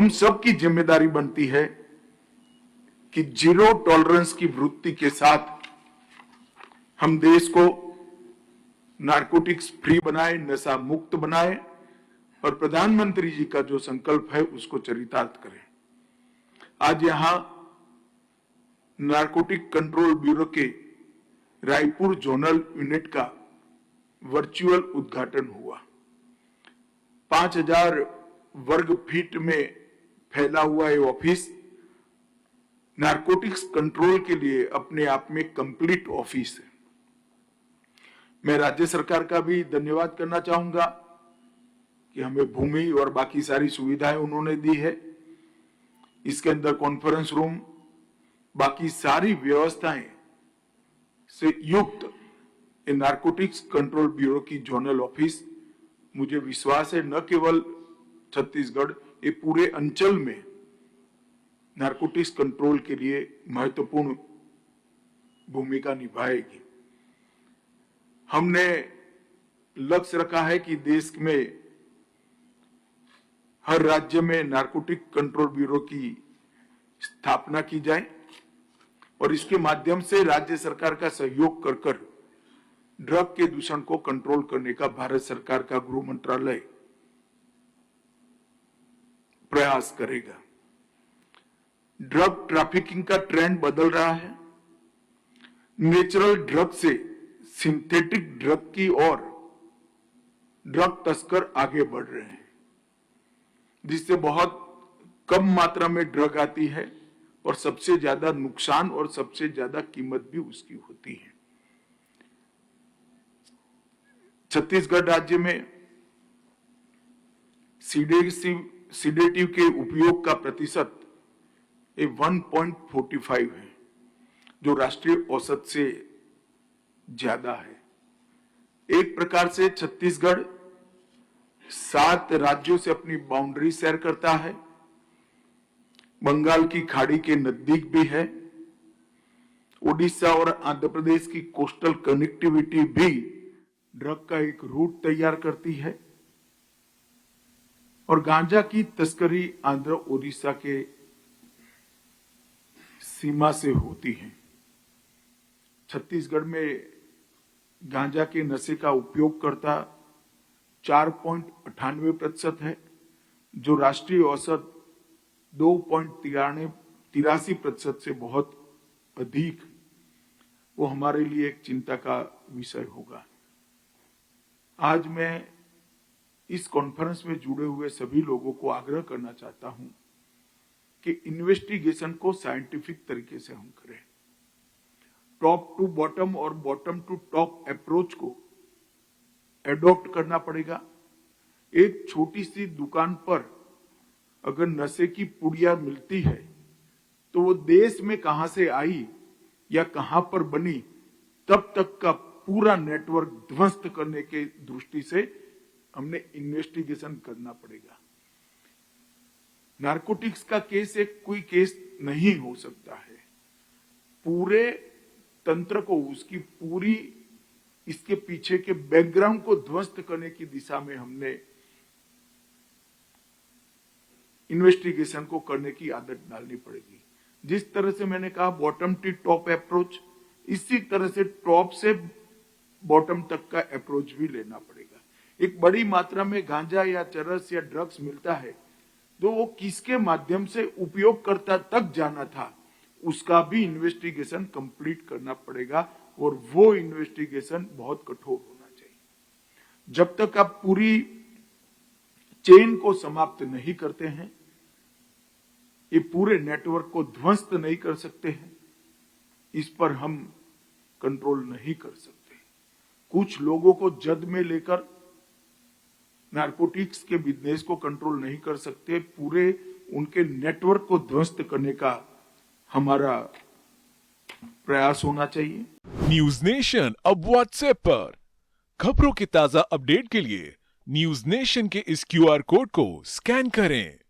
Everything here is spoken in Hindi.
हम सब की जिम्मेदारी बनती है कि जीरो टॉलरेंस की वृत्ति के साथ हम देश को नारकोटिक्स फ्री बनाए, नशा मुक्त बनाए और प्रधानमंत्री जी का जो संकल्प है उसको चरितार्थ करें। आज यहां नारकोटिक कंट्रोल ब्यूरो के रायपुर जोनल यूनिट का वर्चुअल उद्घाटन हुआ। 5000 वर्ग फीट में फैला हुआ ये ऑफिस नारकोटिक्स कंट्रोल के लिए अपने आप में कंप्लीट ऑफिस है। मैं राज्य सरकार का भी धन्यवाद करना चाहूंगा कि हमें भूमि और बाकी सारी सुविधाएं उन्होंने दी है। इसके अंदर कॉन्फ्रेंस रूम, बाकी सारी व्यवस्थाएं से युक्त नारकोटिक्स कंट्रोल ब्यूरो की जोनल ऑफिस, मुझे विश्वास है न केवल छत्तीसगढ़, ये पूरे अंचल में नारकोटिक्स कंट्रोल के लिए महत्वपूर्ण भूमिका निभाएगी। हमने लक्ष्य रखा है कि देश में हर राज्य में नारकोटिक कंट्रोल ब्यूरो की स्थापना की जाए और इसके माध्यम से राज्य सरकार का सहयोग कर ड्रग के दूषण को कंट्रोल करने का भारत सरकार का गृह मंत्रालय प्रयास करेगा। ड्रग ट्रैफिकिंग का ट्रेंड बदल रहा है। नेचुरल ड्रग से सिंथेटिक ड्रग की ओर ड्रग तस्कर आगे बढ़ रहे हैं, जिससे बहुत कम मात्रा में ड्रग आती है और सबसे ज्यादा नुकसान और सबसे ज्यादा कीमत भी उसकी होती है। छत्तीसगढ़ राज्य में सीडेटिव के उपयोग का प्रतिशत 1.45 है, जो राष्ट्रीय औसत से ज्यादा है। एक प्रकार से छत्तीसगढ़ 7 राज्यों से अपनी बाउंड्री शेयर करता है, बंगाल की खाड़ी के नजदीक भी है। ओडिशा और आंध्र प्रदेश की कोस्टल कनेक्टिविटी भी ड्रग का एक रूट तैयार करती है और गांजा की तस्करी आंध्र ओडिशा के सीमा से होती है। छत्तीसगढ़ में गांजा के नशे का उपयोगकर्ता 4.98% है, जो राष्ट्रीय औसत 2.83% से बहुत अधिक। वो हमारे लिए एक चिंता का विषय होगा। आज मैं इस कॉन्फ्रेंस में जुड़े हुए सभी लोगों को आग्रह करना चाहता हूं कि इन्वेस्टिगेशन को साइंटिफिक तरीके से हम करें। टॉप टू बॉटम और बॉटम टू टॉप अप्रोच को एडॉप्ट करना पड़ेगा। एक छोटी सी दुकान पर अगर नशे की पुड़िया मिलती है तो वो देश में कहां से आई या कहां पर बनी, तब तक का पूरा नेटवर्क ध्वस्त करने के दृष्टि से हमने इन्वेस्टिगेशन करना पड़ेगा। नारकोटिक्स का केस एक कोई केस नहीं हो सकता है। पूरे तंत्र को, उसकी पूरी इसके पीछे के बैकग्राउंड को ध्वस्त करने की दिशा में हमने इन्वेस्टिगेशन को करने की आदत डालनी पड़ेगी। जिस तरह से मैंने कहा बॉटम टू टॉप अप्रोच, इसी तरह से टॉप से बॉटम तक का अप्रोच भी लेना पड़ेगा। एक बड़ी मात्रा में गांजा या चरस या ड्रग्स मिलता है तो वो किसके माध्यम से उपयोगकर्ता तक जाना था, उसका भी इन्वेस्टिगेशन कंप्लीट करना पड़ेगा और वो इन्वेस्टिगेशन बहुत कठोर होना चाहिए। जब तक आप पूरी चेन को समाप्त नहीं करते हैं, ये पूरे नेटवर्क को ध्वस्त नहीं कर सकते हैं, इस पर हम कंट्रोल नहीं कर सकते। कुछ लोगों को जद में लेकर नारकोटिक्स के बिजनेस को कंट्रोल नहीं कर सकते, पूरे उनके नेटवर्क को ध्वस्त करने का हमारा प्रयास होना चाहिए। न्यूज नेशन अब व्हाट्सएप पर खबरों के ताजा अपडेट के लिए न्यूज नेशन के इस QR कोड को स्कैन करें।